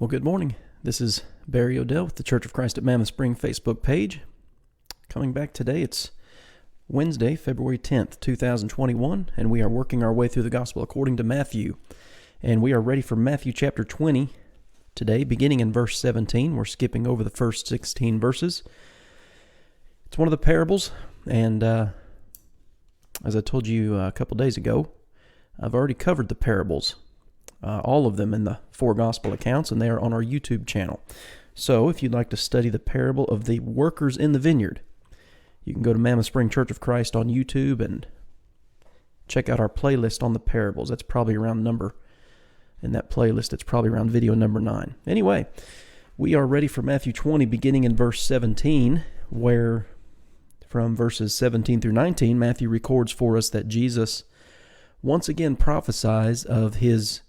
Well, good morning. This is Barry Odell with the Church of Christ at Mammoth Spring Facebook page. Coming back today, it's Wednesday, February 10th, 2021, and we are working our way through the Gospel according to Matthew. And we are ready for Matthew chapter 20 today, beginning in verse 17. We're skipping over the first 16 verses. It's one of the parables, and as I told you a couple days ago, I've already covered the parables. All of them in the four gospel accounts, and they are on our YouTube channel. So if you'd like to study the parable of the workers in the vineyard, you can go to Mammoth Spring Church of Christ on YouTube and check out our playlist on the parables. That's probably around in that playlist, it's probably around video number 9. Anyway, we are ready for Matthew 20, beginning in verse 17, where from verses 17 through 19, Matthew records for us that Jesus once again prophesies of his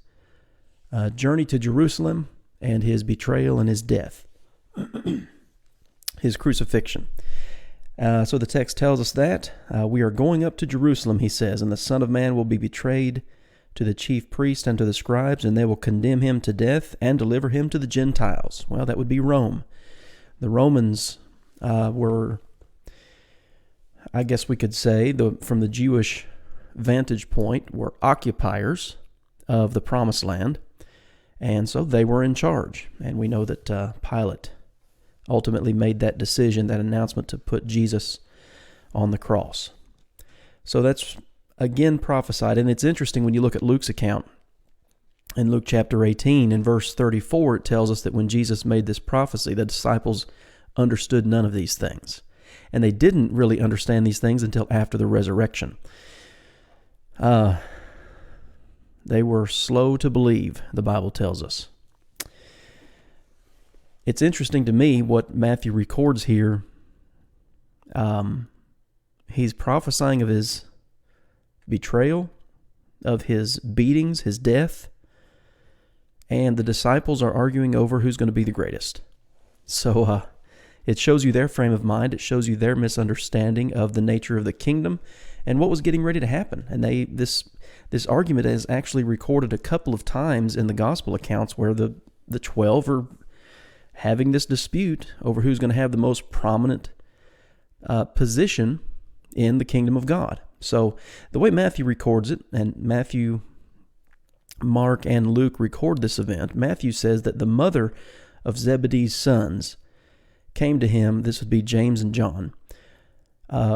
journey to Jerusalem and his betrayal and his death, his crucifixion. So the text tells us that we are going up to Jerusalem, he says, and the Son of Man will be betrayed to the chief priests and to the scribes, and they will condemn him to death and deliver him to the Gentiles. Well, that would be Rome. The Romans were, I guess we could say, from the Jewish vantage point, were occupiers of the Promised Land. And so they were in charge. And we know that Pilate ultimately made that decision, that announcement to put Jesus on the cross. So that's again prophesied. And it's interesting when you look at Luke's account. In Luke chapter 18, in verse 34, it tells us that when Jesus made this prophecy, the disciples understood none of these things. And they didn't really understand these things until after the resurrection. They were slow to believe, the Bible tells us. It's interesting to me what Matthew records here. He's prophesying of his betrayal, of his beatings, his death, and the disciples are arguing over who's going to be the greatest. So it shows you their frame of mind. It shows you their misunderstanding of the nature of the kingdom and what was getting ready to happen. And this argument is actually recorded a couple of times in the gospel accounts where the 12 are having this dispute over who's going to have the most prominent position in the kingdom of God. So the way Matthew records it, and Matthew, Mark, and Luke record this event, Matthew says that the mother of Zebedee's sons came to him, this would be James and John,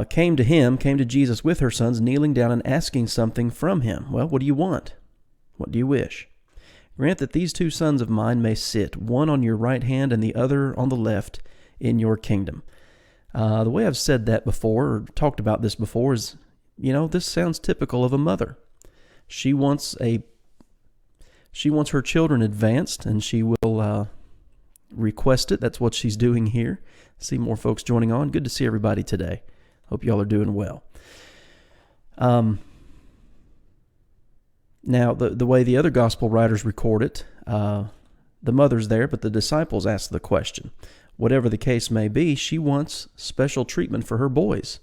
came to Jesus with her sons, kneeling down and asking something from him. Well, what do you want? What do you wish? Grant that these two sons of mine may sit, one on your right hand and the other on the left, in your kingdom. The way I've said that before, or talked about this before, is, this sounds typical of a mother. She wants her children advanced, and she will request it. That's what she's doing here. See more folks joining on. Good to see everybody today. Hope y'all are doing well. Now, the way the other gospel writers record it, the mother's there, but the disciples ask the question. Whatever the case may be, she wants special treatment for her boys.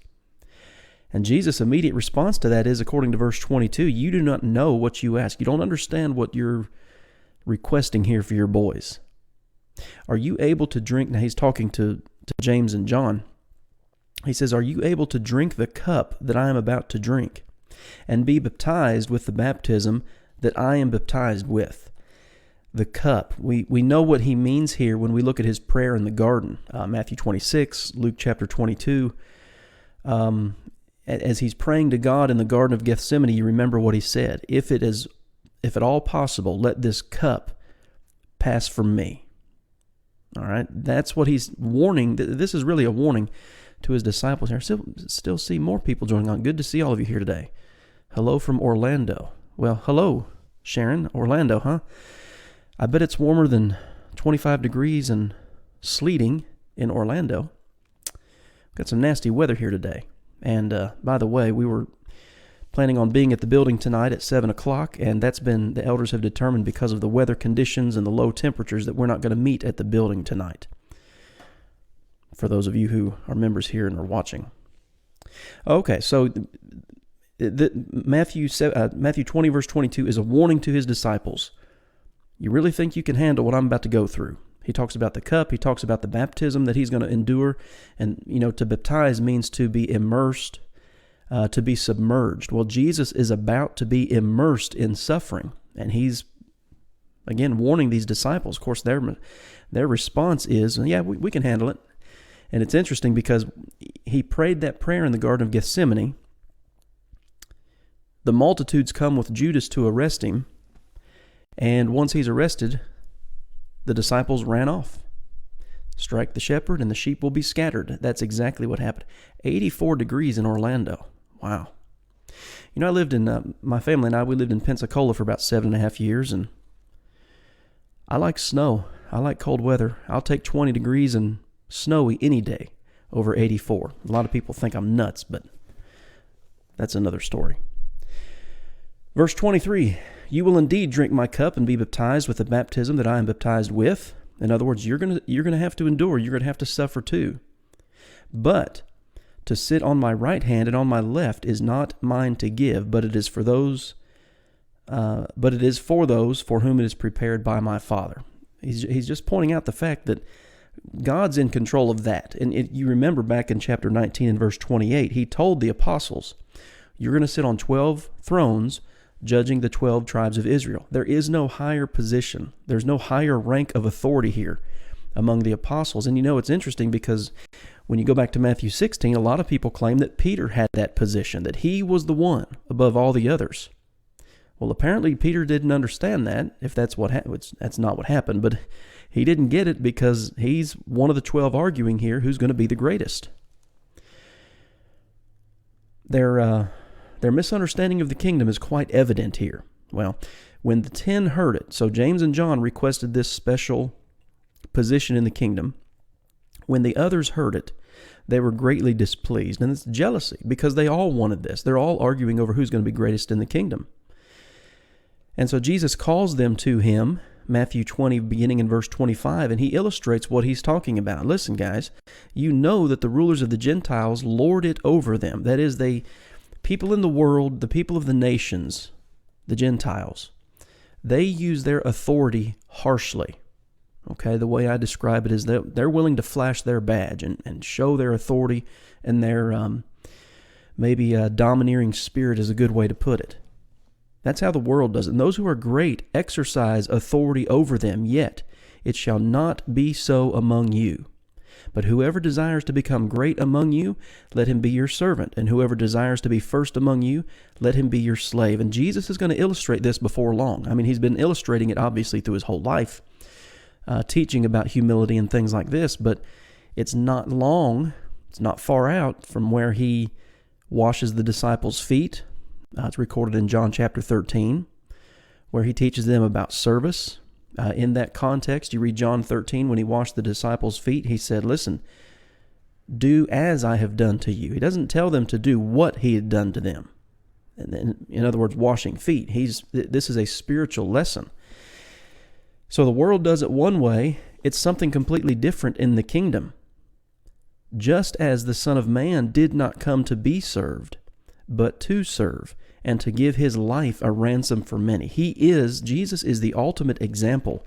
And Jesus' immediate response to that is, according to verse 22, you do not know what you ask. You don't understand what you're requesting here for your boys. Are you able to drink? Now, he's talking to James and John. He says, are you able to drink the cup that I am about to drink and be baptized with the baptism that I am baptized with? The cup. We know what he means here when we look at his prayer in the garden. Matthew 26, Luke chapter 22. As he's praying to God in the Garden of Gethsemane, you remember what he said. If at all possible, let this cup pass from me. All right, that's what he's warning. This is really a warning to his disciples here. Still see more people joining on. Good to see all of you here today. Hello from Orlando. Well, hello, Sharon. Orlando, huh? I bet it's warmer than 25 degrees and sleeting in Orlando. Got some nasty weather here today. And by the way, we were planning on being at the building tonight at 7 o'clock, and the elders have determined because of the weather conditions and the low temperatures that we're not going to meet at the building tonight. For those of you who are members here and are watching. Okay, so Matthew 20, verse 22 is a warning to his disciples. You really think you can handle what I'm about to go through? He talks about the cup. He talks about the baptism that he's going to endure. And, to baptize means to be immersed, to be submerged. Well, Jesus is about to be immersed in suffering. And he's, again, warning these disciples. Of course, their response is, yeah, we can handle it. And it's interesting because he prayed that prayer in the Garden of Gethsemane. The multitudes come with Judas to arrest him. And once he's arrested, the disciples ran off. Strike the shepherd and the sheep will be scattered. That's exactly what happened. 84 degrees in Orlando. Wow. I lived in, my family and I, we lived in Pensacola for about 7.5 years, and I like snow. I like cold weather. I'll take 20 degrees and snowy any day over 84. A lot of people think I'm nuts, but that's another story. Verse 23, you will indeed drink my cup and be baptized with the baptism that I am baptized with. In other words, you're going to have to endure. You're going to have to suffer too. But to sit on my right hand and on my left is not mine to give, but it is for those for whom it is prepared by my Father. He's just pointing out the fact that God's in control of that. And you remember back in chapter 19 and verse 28, he told the apostles, you're going to sit on 12 thrones judging the 12 tribes of Israel. There is no higher position. There's no higher rank of authority here among the apostles. And it's interesting because when you go back to Matthew 16, a lot of people claim that Peter had that position, that he was the one above all the others. Well, apparently Peter didn't understand that, if that's what happened. That's not what happened, but he didn't get it because he's one of the 12 arguing here who's going to be the greatest. Their misunderstanding of the kingdom is quite evident here. Well, when the 10 heard it, so James and John requested this special position in the kingdom. When the others heard it, they were greatly displeased. And it's jealousy because they all wanted this. They're all arguing over who's going to be greatest in the kingdom. And so Jesus calls them to him, Matthew 20, beginning in verse 25, and he illustrates what he's talking about. Listen, guys, you know that the rulers of the Gentiles lord it over them. That is, people in the world, the people of the nations, the Gentiles, they use their authority harshly. Okay, the way I describe it is that they're willing to flash their badge and show their authority, and their maybe a domineering spirit is a good way to put it. That's how the world does it. And those who are great exercise authority over them, yet it shall not be so among you. But whoever desires to become great among you, let him be your servant. And whoever desires to be first among you, let him be your slave. And Jesus is going to illustrate this before long. I mean, he's been illustrating it obviously through his whole life, teaching about humility and things like this. But it's not long, it's not far out from where he washes the disciples' feet. It's recorded in John chapter 13, where he teaches them about service. In that context, you read John 13, when he washed the disciples' feet, he said, listen, do as I have done to you. He doesn't tell them to do what he had done to them. And then, in other words, washing feet. This is a spiritual lesson. So the world does it one way. It's something completely different in the kingdom. Just as the Son of Man did not come to be served, but to serve, and to give his life a ransom for many. Jesus is the ultimate example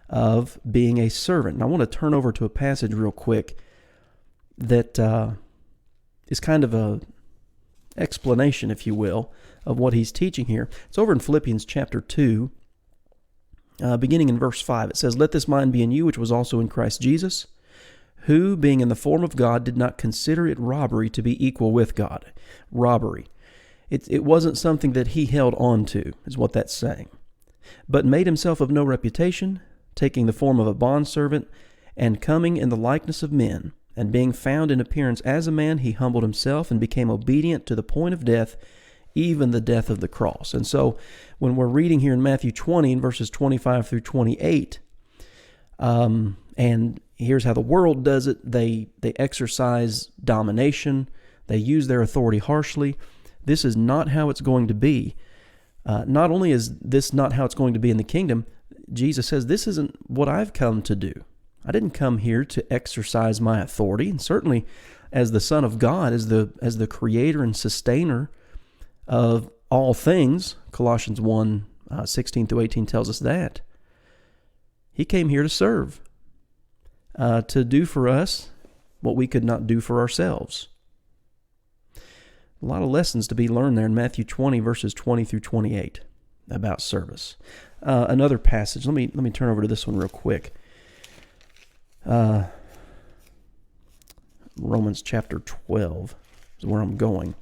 of being a servant. And I want to turn over to a passage real quick that is kind of a explanation, if you will, of what he's teaching here. It's over in Philippians chapter 2, beginning in verse 5. It says, let this mind be in you, which was also in Christ Jesus, who, being in the form of God, did not consider it robbery to be equal with God. Robbery. It wasn't something that he held on to, is what that's saying. But made himself of no reputation, taking the form of a bondservant, and coming in the likeness of men, and being found in appearance as a man, he humbled himself and became obedient to the point of death, even the death of the cross. And so, when we're reading here in Matthew 20, in verses 25 through 28, and here's how the world does it. They exercise domination. They use their authority harshly. This is not how it's going to be. Not only is this not how it's going to be in the kingdom, Jesus says, this isn't what I've come to do. I didn't come here to exercise my authority. And certainly, as the Son of God, as the creator and sustainer of all things, Colossians 1, 16 through 18 tells us that. He came here to serve, to do for us what we could not do for ourselves. A lot of lessons to be learned there in Matthew 20, verses 20 through 28 about service. Another passage. Let me turn over to this one real quick. Romans chapter 12 is where I'm going.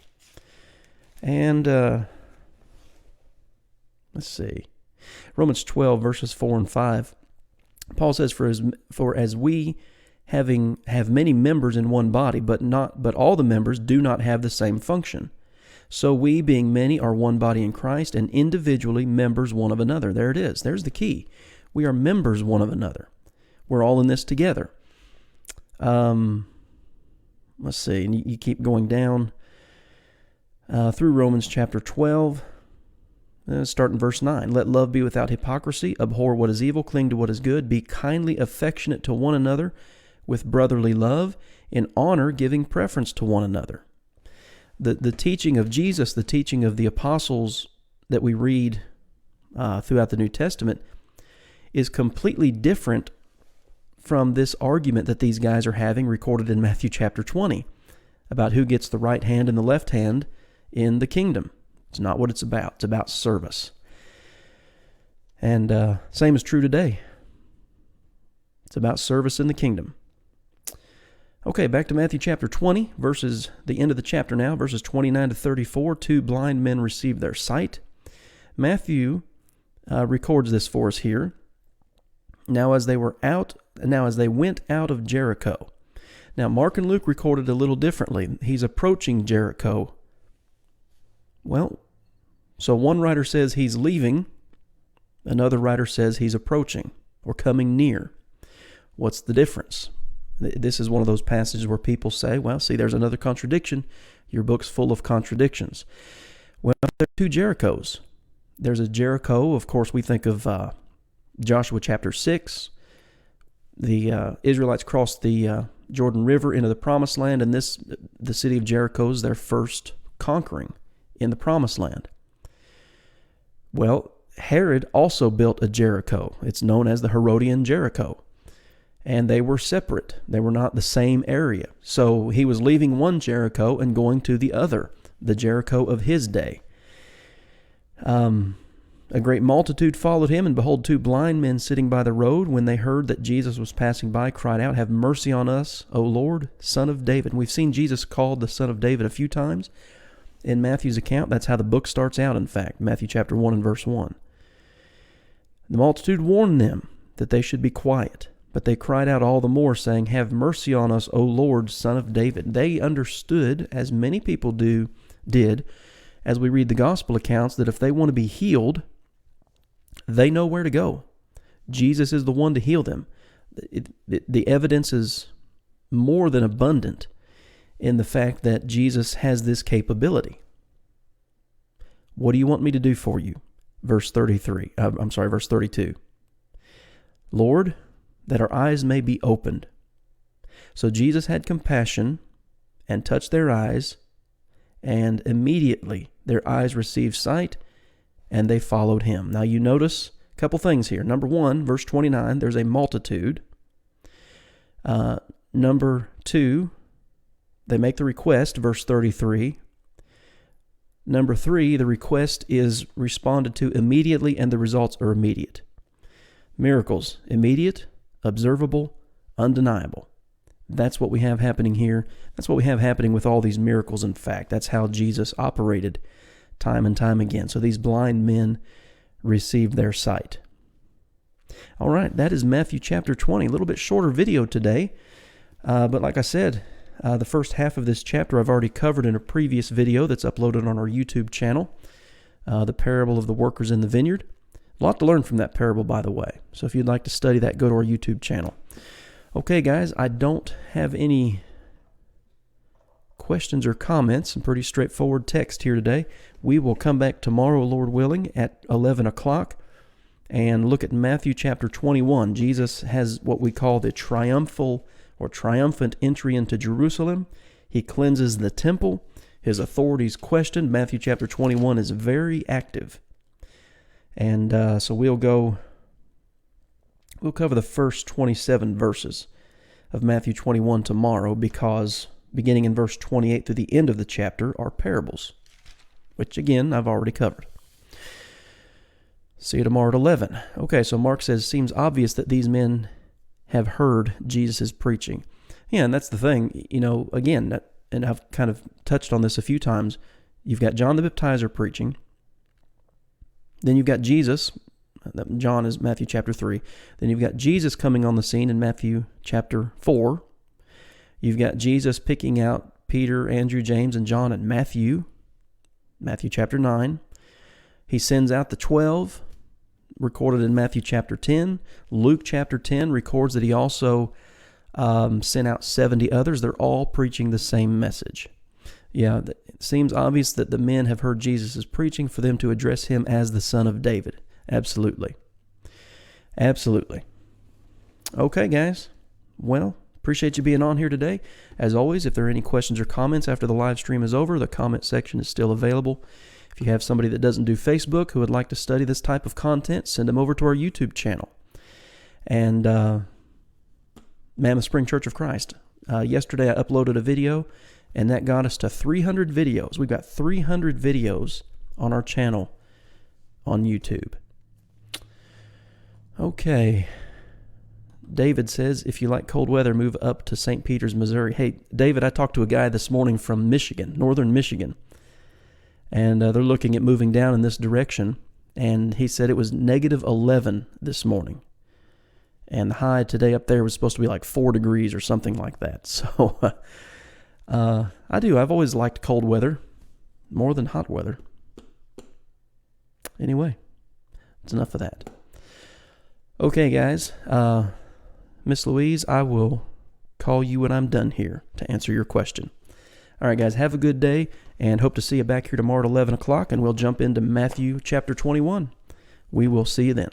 And let's see. Romans 12, verses 4 and 5. Paul says, For as we have many members in one body, but all the members do not have the same function. So we, being many, are one body in Christ, and individually members one of another. There it is. There's the key. We are members one of another. We're all in this together. Let's see. And you keep going down through Romans chapter 12. Start in verse 9. Let love be without hypocrisy. Abhor what is evil. Cling to what is good. Be kindly affectionate to one another with brotherly love. In honor, giving preference to one another. The teaching of Jesus, the teaching of the apostles that we read throughout the New Testament is completely different from this argument that these guys are having recorded in Matthew chapter 20 about who gets the right hand and the left hand in the kingdom. It's not what it's about. It's about service. And same is true today. It's about service in the kingdom. Okay, back to Matthew chapter 20, the end of the chapter now, verses 29 to 34. 2 blind men received their sight. Matthew records this for us here. Now as they went out of Jericho. Now Mark and Luke recorded a little differently. He's approaching Jericho. Well, so one writer says he's leaving. Another writer says he's approaching or coming near. What's the difference? This is one of those passages where people say, well, see, there's another contradiction. Your book's full of contradictions. Well, there are 2 Jerichos. There's a Jericho, of course, we think of Joshua chapter 6. The Israelites crossed the Jordan River into the Promised Land, and the city of Jericho is their first conquering in the Promised Land. Well, Herod also built a Jericho. It's known as the Herodian Jericho. And they were separate. They were not the same area. So he was leaving one Jericho and going to the other, the Jericho of his day. A great multitude followed him, and behold, 2 blind men sitting by the road, when they heard that Jesus was passing by, cried out, Have mercy on us, O Lord, Son of David. And we've seen Jesus called the Son of David a few times in Matthew's account. That's how the book starts out, in fact, Matthew chapter 1 and verse 1. The multitude warned them that they should be quiet. But they cried out all the more, saying, Have mercy on us, O Lord, Son of David. They understood, as many people did, as we read the gospel accounts, that if they want to be healed, they know where to go. Jesus is the one to heal them. The evidence is more than abundant in the fact that Jesus has this capability. What do you want me to do for you? Verse 32. Lord, that our eyes may be opened. So Jesus had compassion and touched their eyes, and immediately their eyes received sight, and they followed him. Now you notice a couple things here. Number 1, verse 29, there's a multitude. Number 2, they make the request, verse 33. Number 3, the request is responded to immediately, and the results are immediate. Miracles, immediate, observable, undeniable. That's what we have happening here. That's what we have happening with all these miracles, in fact. That's how Jesus operated time and time again. So these blind men received their sight. All right, that is Matthew chapter 20. A little bit shorter video today. But like I said, the first half of this chapter I've already covered in a previous video that's uploaded on our YouTube channel. The parable of the workers in the vineyard. A lot to learn from that parable, by the way. So if you'd like to study that, go to our YouTube channel. Okay, guys, I don't have any questions or comments. Some pretty straightforward text here today. We will come back tomorrow, Lord willing, at 11 o'clock and look at Matthew chapter 21. Jesus has what we call the triumphant entry into Jerusalem. He cleanses the temple. His authority is questioned. Matthew chapter 21 is very active. And so we'll go We'll cover the first 27 verses of Matthew 21 tomorrow, because beginning in verse 28 through the end of the chapter are parables, which again I've already covered. See you tomorrow at 11. Okay, so Mark says, seems obvious that these men have heard Jesus' preaching. Yeah, and that's the thing, again, and I've kind of touched on this a few times. You've got John the Baptizer preaching. Then you've got Jesus. John is Matthew chapter 3. Then you've got Jesus coming on the scene in Matthew chapter 4. You've got Jesus picking out Peter, Andrew, James, and John in Matthew chapter 9. He sends out the 12, recorded in Matthew chapter 10. Luke chapter 10 records that he also sent out 70 others. They're all preaching the same message. Yeah, it seems obvious that the men have heard Jesus' preaching for them to address him as the Son of David. Absolutely. Absolutely. Okay, guys. Well, appreciate you being on here today. As always, if there are any questions or comments after the live stream is over, the comment section is still available. If you have somebody that doesn't do Facebook who would like to study this type of content, send them over to our YouTube channel. And Mammoth Spring Church of Christ. Yesterday I uploaded a video, and that got us to 300 videos. We've got 300 videos on our channel on YouTube. Okay. David says, if you like cold weather, move up to St. Peters, Missouri. Hey, David, I talked to a guy this morning from Michigan, northern Michigan, and they're looking at moving down in this direction, and he said it was negative 11 this morning, and the high today up there was supposed to be like 4 degrees or something like that. So I've always liked cold weather more than hot weather. Anyway, it's enough of that. Okay, guys, Miss Louise, I will call you when I'm done here to answer your question. All right, guys, have a good day, and hope to see you back here tomorrow at 11 o'clock, and we'll jump into Matthew chapter 21. We will see you then.